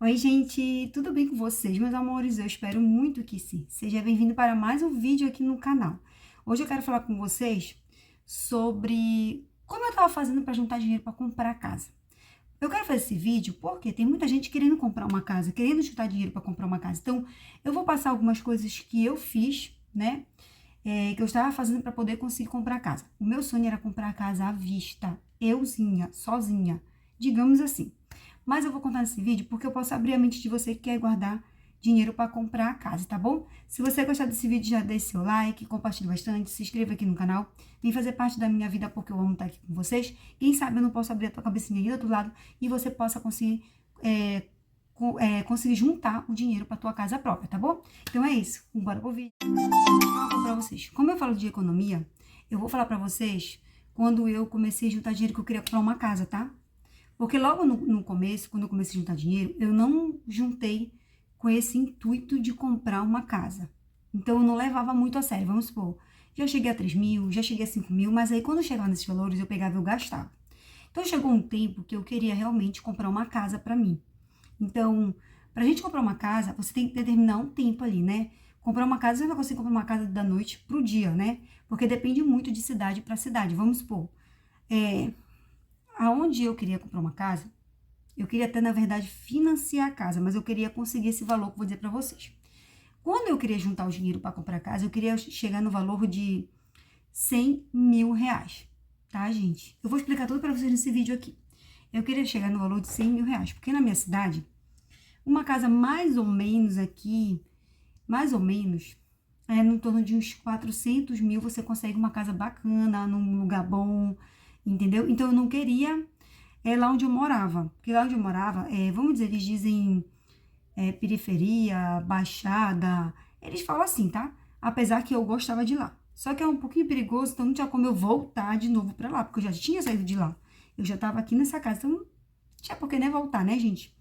Oi, gente, tudo bem com vocês, meus amores? Eu espero muito que sim. Seja bem-vindo para mais um vídeo aqui no canal. Hoje eu quero falar com vocês sobre como eu estava fazendo para juntar dinheiro para comprar casa. Eu quero fazer esse vídeo porque tem muita gente querendo comprar uma casa, querendo juntar dinheiro para comprar uma casa. Então, eu vou passar algumas coisas que eu fiz, né? Que eu estava fazendo para poder conseguir comprar casa. O meu sonho era comprar a casa à vista, euzinha, sozinha, digamos assim. Mas eu vou contar nesse vídeo porque eu posso abrir a mente de você que quer guardar dinheiro para comprar a casa, tá bom? Se você gostar desse vídeo, já deixe seu like, compartilhe bastante, se inscreva aqui no canal, vem fazer parte da minha vida porque eu amo estar aqui com vocês. Quem sabe eu não posso abrir a tua cabecinha aí do outro lado e você possa conseguir, conseguir juntar o dinheiro para tua casa própria, tá bom? Então é isso, bora pro vídeo. Vou falar para vocês. Como eu falo de economia, eu vou falar para vocês quando eu comecei a juntar dinheiro que eu queria comprar uma casa, tá? Porque logo no começo, quando eu comecei a juntar dinheiro, eu não juntei com esse intuito de comprar uma casa. Então, eu não levava muito a sério. Vamos supor, já cheguei a 3 mil, já cheguei a 5 mil, mas aí quando eu chegava nesses valores, eu pegava e eu gastava. Então, chegou um tempo que eu queria realmente comprar uma casa para mim. Então, pra gente comprar uma casa, você tem que determinar um tempo ali, né? Comprar uma casa, você não vai conseguir comprar uma casa da noite pro dia, né? Porque depende muito de cidade para cidade. Vamos supor, aonde eu queria comprar uma casa, eu queria até, na verdade, financiar a casa, mas eu queria conseguir esse valor que eu vou dizer para vocês. Quando eu queria juntar o dinheiro para comprar a casa, eu queria chegar no valor de 100 mil reais, tá, gente? Eu vou explicar tudo para vocês nesse vídeo aqui. Eu queria chegar no valor de 100 mil reais, porque na minha cidade, uma casa mais ou menos aqui, mais ou menos, no torno de uns 400 mil, você consegue uma casa bacana, num lugar bom, entendeu? Então, eu não queria lá onde eu morava. Porque lá onde eu morava, vamos dizer, eles dizem periferia, baixada. Eles falam assim, tá? Apesar que eu gostava de lá. Só que é um pouquinho perigoso, então não tinha como eu voltar de novo pra lá, porque eu já tinha saído de lá. Eu já tava aqui nessa casa, então não tinha por que nem voltar, né, gente?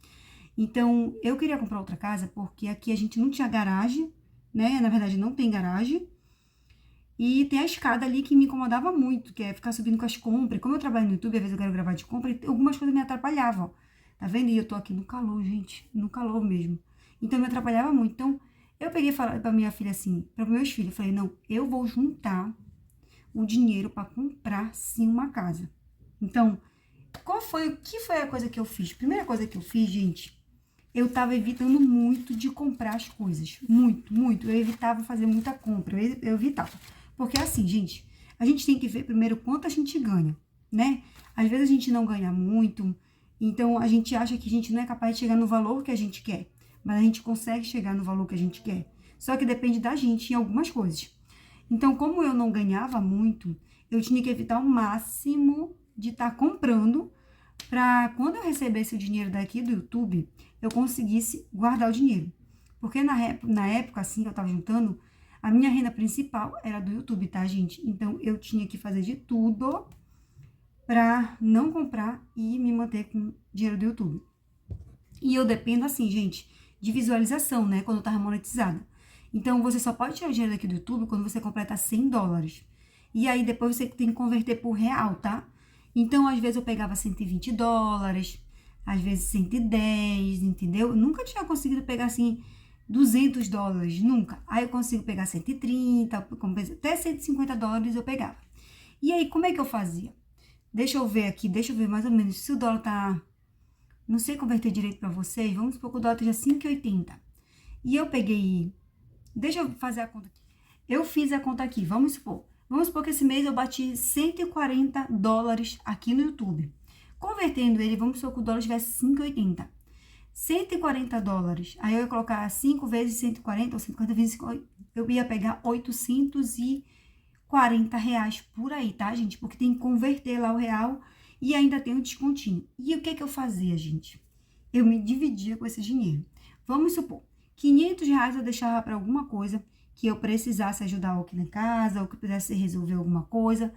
Então, eu queria comprar outra casa porque aqui a gente não tinha garagem, né? Na verdade, não tem garagem. E tem a escada ali que me incomodava muito, que é ficar subindo com as compras. E como eu trabalho no YouTube, às vezes eu quero gravar de compra, e algumas coisas me atrapalhavam. Tá vendo? E eu tô aqui no calor, gente. No calor mesmo. Então, me atrapalhava muito. Então, eu peguei e falei pra minha filha assim, para meus filhos, eu falei, não, eu vou juntar o dinheiro para comprar, sim, uma casa. Então, o que foi a coisa que eu fiz? Primeira coisa que eu fiz, gente, eu tava evitando muito de comprar as coisas. Muito, muito. Eu evitava fazer muita compra. Eu evitava. Porque assim, gente, a gente tem que ver primeiro quanto a gente ganha, né? Às vezes a gente não ganha muito, então a gente acha que a gente não é capaz de chegar no valor que a gente quer. Mas a gente consegue chegar no valor que a gente quer. Só que depende da gente em algumas coisas. Então, como eu não ganhava muito, eu tinha que evitar o máximo de estar comprando para quando eu recebesse o dinheiro daqui do YouTube, eu conseguisse guardar o dinheiro. Porque na época, assim, que eu tava juntando, a minha renda principal era do YouTube, tá, gente? Então, eu tinha que fazer de tudo para não comprar e me manter com dinheiro do YouTube. E eu dependo, assim, gente, de visualização, né? Quando eu tava monetizada. Então, você só pode tirar o dinheiro daqui do YouTube quando você completa 100 dólares. E aí, depois você tem que converter por real, tá? Então, às vezes eu pegava 120 dólares, às vezes 110, entendeu? Eu nunca tinha conseguido pegar, assim, 200 dólares, nunca. Aí eu consigo pegar 130, até 150 dólares eu pegava. E aí, como é que eu fazia? Deixa eu ver aqui, deixa eu ver mais ou menos se o dólar tá... Não sei converter direito para vocês, vamos supor que o dólar esteja 5,80. E eu peguei... Deixa eu fazer a conta aqui. Eu fiz a conta aqui, vamos supor. Vamos supor que esse mês eu bati 140 dólares aqui no YouTube. Convertendo ele, vamos supor que o dólar tivesse 5,80. 140 dólares. Aí eu ia colocar 5 vezes 140, ou 140 vezes 5, eu ia pegar 840 reais por aí, tá, gente? Porque tem que converter lá o real e ainda tem o descontinho. E o que que eu fazia, gente? Eu me dividia com esse dinheiro. Vamos supor, 500 reais eu deixava para alguma coisa que eu precisasse ajudar aqui na casa, ou que pudesse resolver alguma coisa.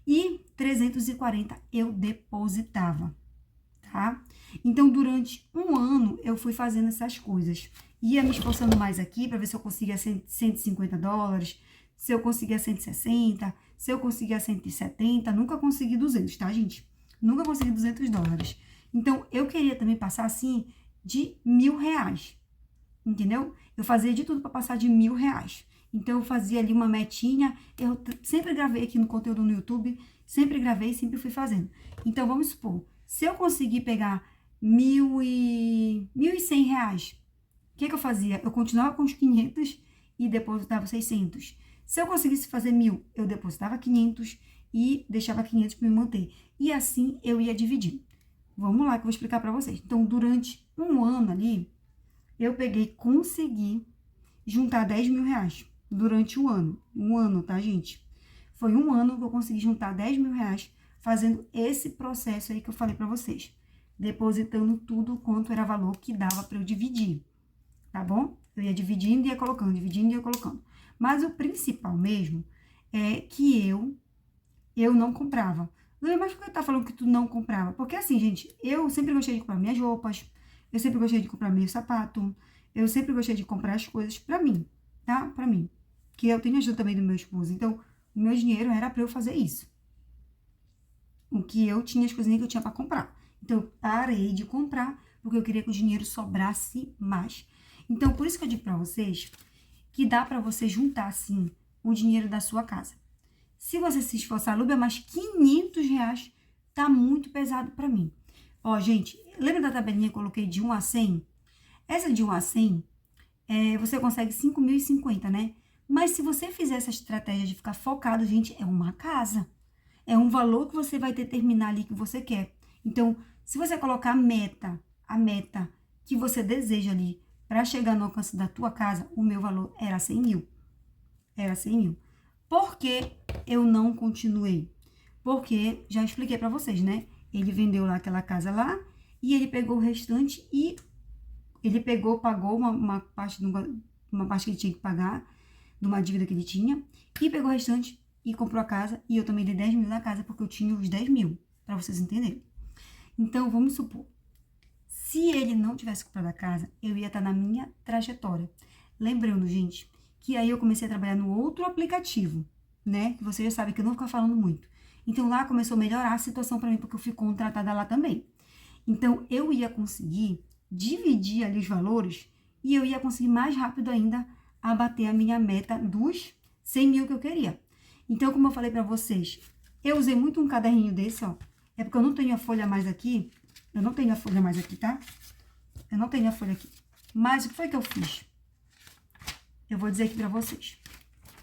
E 340 eu depositava, tá? Então, durante um ano, eu fui fazendo essas coisas. Ia me esforçando mais aqui para ver se eu conseguia 150 dólares, se eu conseguia 160, se eu conseguia 170. Nunca consegui 200, tá, gente? Nunca consegui 200 dólares. Então, eu queria também passar, assim, de R$ 1.000, entendeu? Eu fazia de tudo para passar de R$ 1.000. Então, eu fazia ali uma metinha, eu sempre gravei aqui no conteúdo no YouTube, sempre gravei, sempre fui fazendo. Então, vamos supor, se eu conseguir pegar R$ 1.100, o que eu fazia? Eu continuava com os 500 e depositava 600. Se eu conseguisse fazer 1.000, eu depositava 500 e deixava 500 para me manter. E assim eu ia dividir. Vamos lá que eu vou explicar para vocês. Então, durante um ano ali, eu consegui juntar R$ 10.000 durante o ano. Um ano, tá, gente? Foi um ano que eu consegui juntar R$ 10.000 fazendo esse processo aí que eu falei para vocês. Depositando tudo quanto era valor que dava para eu dividir. Tá bom? Eu ia dividindo e ia colocando, dividindo e ia colocando. Mas o principal mesmo é que eu não comprava. Mas por que tá falando que tu não comprava? Porque assim, gente, eu sempre gostei de comprar minhas roupas, eu sempre gostei de comprar meu sapato, eu sempre gostei de comprar as coisas pra mim, tá? Pra mim. Que eu tenho ajuda também do meu esposo. Então, o meu dinheiro era pra eu fazer isso. O que eu tinha, as coisinhas que eu tinha pra comprar. Então, eu parei de comprar, porque eu queria que o dinheiro sobrasse mais. Então, por isso que eu digo pra vocês que dá pra você juntar, assim, o dinheiro da sua casa. Se você se esforçar, Lúbia, mas R$ 500 tá muito pesado pra mim. Ó, gente, lembra da tabelinha que eu coloquei de 1 a 100? Essa de 1 a 100, você consegue 5.050, né? Mas se você fizer essa estratégia de ficar focado, gente, é uma casa. É um valor que você vai determinar ali que você quer. Então, se você colocar a meta que você deseja ali para chegar no alcance da tua casa, o meu valor era 100 mil. Era 100 mil. Por que eu não continuei? Porque, já expliquei para vocês, né? Ele vendeu lá aquela casa lá e ele pegou o restante e ele pagou uma parte que ele tinha que pagar, de uma dívida que ele tinha, e pegou o restante e comprou a casa, e eu também dei 10 mil na casa, porque eu tinha os 10 mil, para vocês entenderem. Então, vamos supor, se ele não tivesse comprado a casa, eu ia estar na minha trajetória. Lembrando, gente, que aí eu comecei a trabalhar no outro aplicativo, né? Que vocês já sabem que eu não vou ficar falando muito. Então, lá começou a melhorar a situação para mim, porque eu fui contratada lá também. Então, eu ia conseguir dividir ali os valores e eu ia conseguir mais rápido ainda abater a minha meta dos 100 mil que eu queria. Então, como eu falei para vocês, eu usei muito um caderninho desse, ó. É porque eu não tenho a folha mais aqui. Eu não tenho a folha mais aqui, tá? Eu não tenho a folha aqui. Mas o que foi que eu fiz? Eu vou dizer aqui para vocês.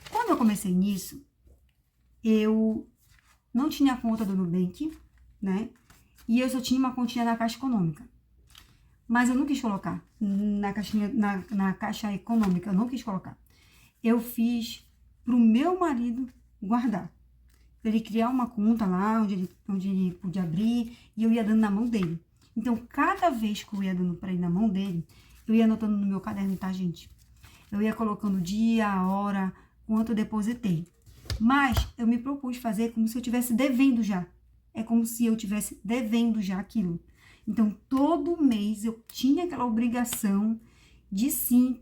Quando eu comecei nisso, eu não tinha conta do Nubank, né? E eu só tinha uma continha na Caixa Econômica. Mas eu não quis colocar na Caixa Econômica, eu não quis colocar. Eu fiz pro meu marido guardar. Pra ele criar uma conta lá, onde ele podia abrir, e eu ia dando na mão dele. Então, cada vez que eu ia dando pra ele na mão dele, eu ia anotando no meu caderno, tá, gente? Eu ia colocando o dia, a hora, quanto eu depositei. Mas eu me propus fazer como se eu estivesse devendo já. É como se eu estivesse devendo já aquilo. Então, todo mês eu tinha aquela obrigação de sim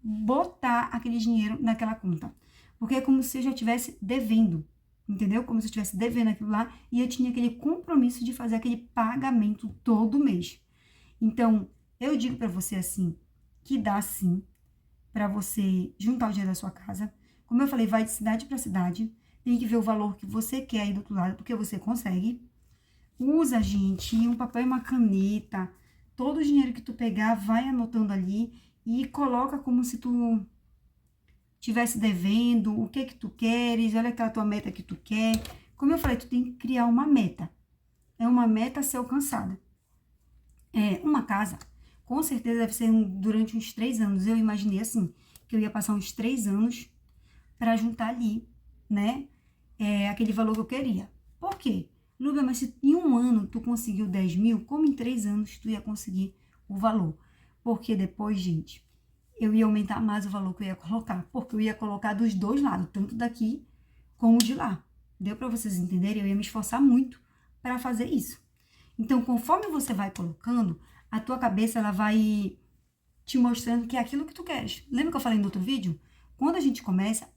botar aquele dinheiro naquela conta. Porque é como se eu já estivesse devendo, entendeu? Como se eu estivesse devendo aquilo lá e eu tinha aquele compromisso de fazer aquele pagamento todo mês. Então, eu digo para você assim, que dá sim para você juntar o dinheiro da sua casa. Como eu falei, vai de cidade para cidade. Tem que ver o valor que você quer aí do outro lado, porque você consegue. Usa, gente, um papel e uma caneta. Todo o dinheiro que tu pegar, vai anotando ali e coloca como se tu estivesse devendo, o que que tu queres, olha aquela tua meta que tu quer. Como eu falei, tu tem que criar uma meta. É uma meta a ser alcançada. Uma casa, com certeza deve ser durante uns 3 anos. Eu imaginei assim, que eu ia passar uns 3 anos para juntar ali, né, aquele valor que eu queria. Por quê? Lúbia, mas se em um ano tu conseguiu 10 mil, como em 3 anos tu ia conseguir o valor? Porque depois, gente, eu ia aumentar mais o valor que eu ia colocar, porque eu ia colocar dos dois lados, tanto daqui como de lá. Deu para vocês entenderem? Eu ia me esforçar muito para fazer isso. Então, conforme você vai colocando, a tua cabeça ela vai te mostrando que é aquilo que tu queres. Lembra que eu falei no outro vídeo? Quando a gente começa,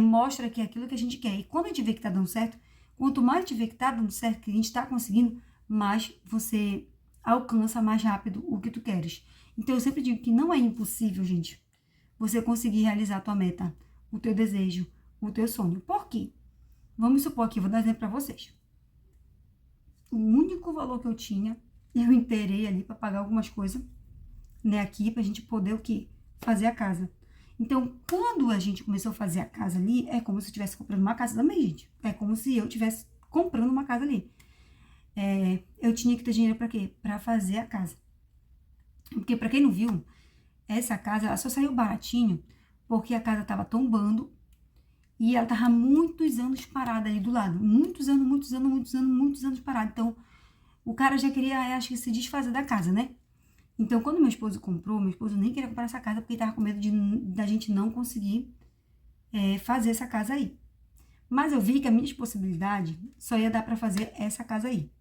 mostra que é aquilo que a gente quer. E quando a gente vê que tá dando certo, quanto mais a gente vê que tá dando certo, que a gente tá conseguindo, mais você alcança mais rápido o que tu queres. Então, eu sempre digo que não é impossível, gente, você conseguir realizar a tua meta, o teu desejo, o teu sonho. Por quê? Vamos supor aqui, vou dar um exemplo para vocês. O único valor que eu tinha, eu inteirei ali para pagar algumas coisas, né, aqui, pra gente poder o quê? Fazer a casa. Então, quando a gente começou a fazer a casa ali, é como se eu estivesse comprando uma casa também, gente. É como se eu estivesse comprando uma casa ali. Eu tinha que ter dinheiro para quê? Para fazer a casa. Porque, para quem não viu, essa casa, ela só saiu baratinho porque a casa tava tombando e ela tava muitos anos parada ali do lado. Muitos anos parada. Então, o cara já queria, acho que, se desfazer da casa, né? Então, quando meu esposo comprou, meu esposo nem queria comprar essa casa porque ele tava com medo da gente não conseguir fazer essa casa aí. Mas eu vi que a minha possibilidade só ia dar para fazer essa casa aí,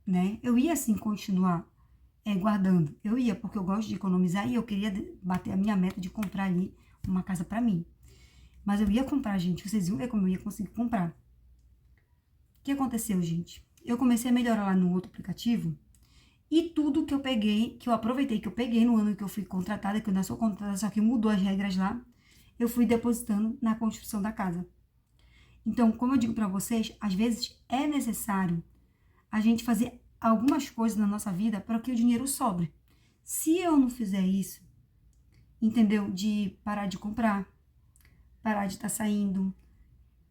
né? Eu ia, assim, continuar guardando. Eu ia, porque eu gosto de economizar e eu queria bater a minha meta de comprar ali uma casa para mim. Mas eu ia comprar, gente. Vocês iam ver como eu ia conseguir comprar. O que aconteceu, gente? Eu comecei a melhorar lá no outro aplicativo e tudo que eu peguei, que eu aproveitei, que eu peguei no ano que eu fui contratada, que eu ainda sou contratada, só que mudou as regras lá, eu fui depositando na construção da casa. Então, como eu digo para vocês, às vezes é necessário a gente fazer algumas coisas na nossa vida para que o dinheiro sobre. Se eu não fizer isso, entendeu? De parar de comprar, parar de estar saindo,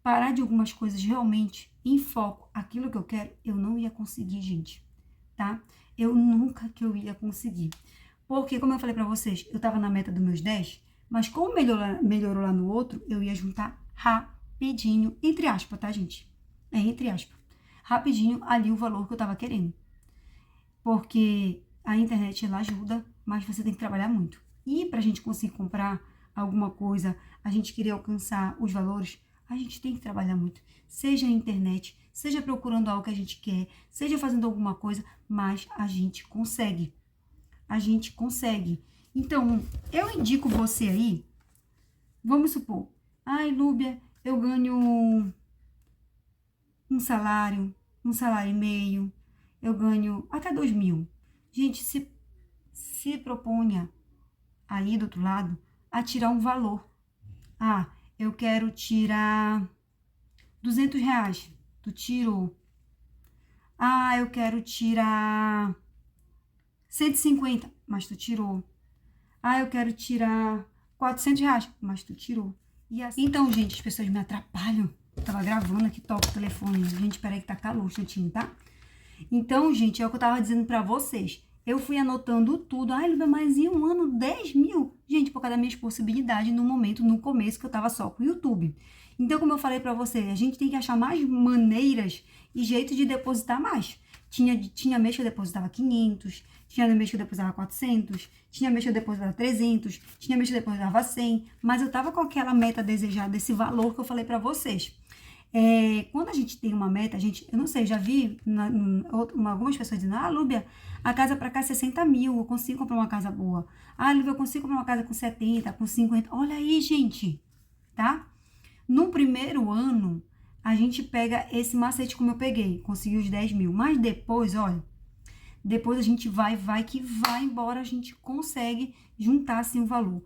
parar de algumas coisas realmente em foco, aquilo que eu quero, eu não ia conseguir, gente, tá? Eu nunca que eu ia conseguir. Porque, como eu falei pra vocês, eu tava na meta dos meus 10, mas como melhorou lá no outro, eu ia juntar rapidinho, entre aspas, tá, gente? Entre aspas. Rapidinho ali o valor que eu tava querendo. Porque a internet, ela ajuda, mas você tem que trabalhar muito. E pra gente conseguir comprar alguma coisa, a gente querer alcançar os valores, a gente tem que trabalhar muito. Seja na internet, seja procurando algo que a gente quer, seja fazendo alguma coisa, mas a gente consegue. A gente consegue. Então, eu indico você aí, vamos supor, ai, Lúbia, eu ganho um salário e meio, eu ganho até 2.000. Gente, se proponha aí do outro lado a tirar um valor. Ah, eu quero tirar R$ 200. Tu tirou. Ah, eu quero tirar 150, mas tu tirou. Ah, eu quero tirar R$ 400, mas tu tirou. E assim... Então, gente, as pessoas me atrapalham. Eu tava gravando aqui, toca o telefone. Gente, peraí que tá calor, um instantinho, tá? Então, gente, é o que eu tava dizendo pra vocês. Eu fui anotando tudo. Ai, Lúbia, mas em um ano, 10.000? Gente, por causa das minhas possibilidades no momento, no começo, que eu tava só com o YouTube. Então, como eu falei pra você, a gente tem que achar mais maneiras e jeitos de depositar mais. Tinha mês que eu depositava 500, tinha mês que eu depositava 400, tinha mês que eu depositava 300, tinha mês que eu depositava 100, mas eu tava com aquela meta desejada, esse valor que eu falei pra vocês. Quando a gente tem uma meta, eu não sei, já vi algumas pessoas dizendo, ah, Lúbia, a casa pra cá é 60 mil, eu consigo comprar uma casa boa. Ah, Lúbia, eu consigo comprar uma casa com 70, com 50. Olha aí, gente, tá? No primeiro ano, a gente pega esse macete como eu peguei, consegui os 10.000. Mas depois, olha, depois a gente vai que vai embora, a gente consegue juntar assim o valor.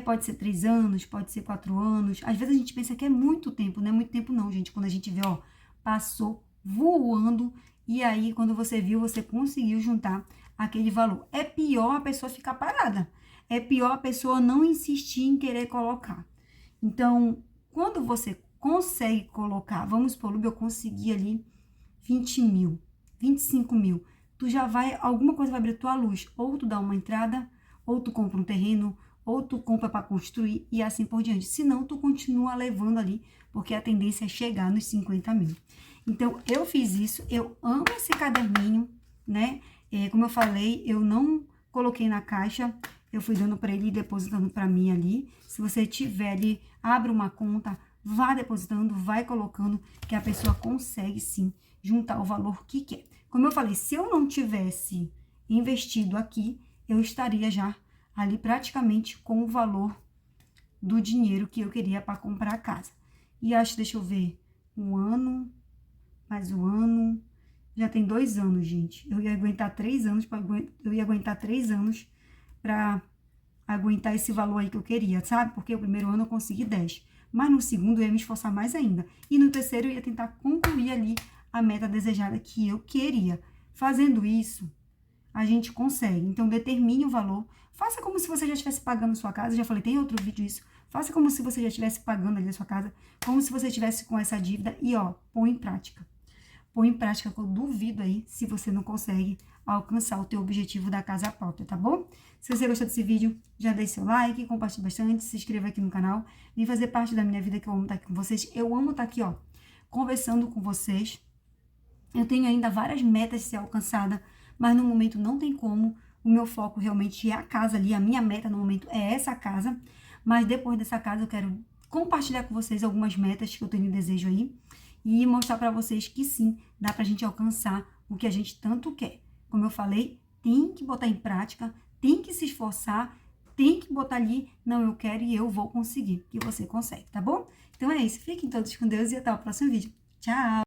Pode ser 3 anos, pode ser 4 anos. Às vezes a gente pensa que é muito tempo, não é muito tempo não, gente. Quando a gente vê, ó, passou voando e aí quando você viu, você conseguiu juntar aquele valor. É pior a pessoa ficar parada. É pior a pessoa não insistir em querer colocar. Então, quando você consegue colocar, vamos supor, Lúbia, eu consegui ali 20 mil, 25 mil, tu já vai, alguma coisa vai abrir tua luz, ou tu dá uma entrada, ou tu compra um terreno, ou tu compra para construir e assim por diante. Senão, tu continua levando ali, porque a tendência é chegar nos 50 mil. Então, eu fiz isso, eu amo esse caderninho, né? Como eu falei, eu não coloquei na caixa, eu fui dando para ele e depositando para mim ali. Se você tiver ali, abre uma conta, vá depositando, vai colocando, que a pessoa consegue sim juntar o valor que quer. Como eu falei, se eu não tivesse investido aqui, eu estaria já ali praticamente com o valor do dinheiro que eu queria para comprar a casa. E acho, deixa eu ver, um ano, mais um ano, Já tem 2 anos, gente. Eu ia aguentar 3 anos, eu ia aguentar 3 anos pra aguentar esse valor aí que eu queria, sabe? Porque o primeiro ano eu consegui 10. Mas no segundo eu ia me esforçar mais ainda. E no terceiro eu ia tentar concluir ali a meta desejada que eu queria. Fazendo isso, a gente consegue. Então, determine o valor. Faça como se você já estivesse pagando sua casa. Já falei, tem outro vídeo isso. Faça como se você já estivesse pagando ali a sua casa. Como se você estivesse com essa dívida. E, ó, põe em prática. Põe em prática, que eu duvido aí se você não consegue alcançar o teu objetivo da casa própria, tá bom? Se você gostou desse vídeo, já deixe seu like, compartilhe bastante, se inscreva aqui no canal. Vem fazer parte da minha vida, que eu amo estar aqui com vocês. Eu amo estar aqui, ó, conversando com vocês. Eu tenho ainda várias metas a ser alcançada, mas no momento não tem como. O meu foco realmente é a casa ali. A minha meta no momento é essa casa. Mas depois dessa casa eu quero compartilhar com vocês algumas metas que eu tenho desejo aí. E mostrar pra vocês que sim, dá pra gente alcançar o que a gente tanto quer. Como eu falei, tem que botar em prática, tem que se esforçar, tem que botar ali, não, eu quero e eu vou conseguir, que você consegue, tá bom? Então é isso, fiquem todos com Deus e até o próximo vídeo. Tchau!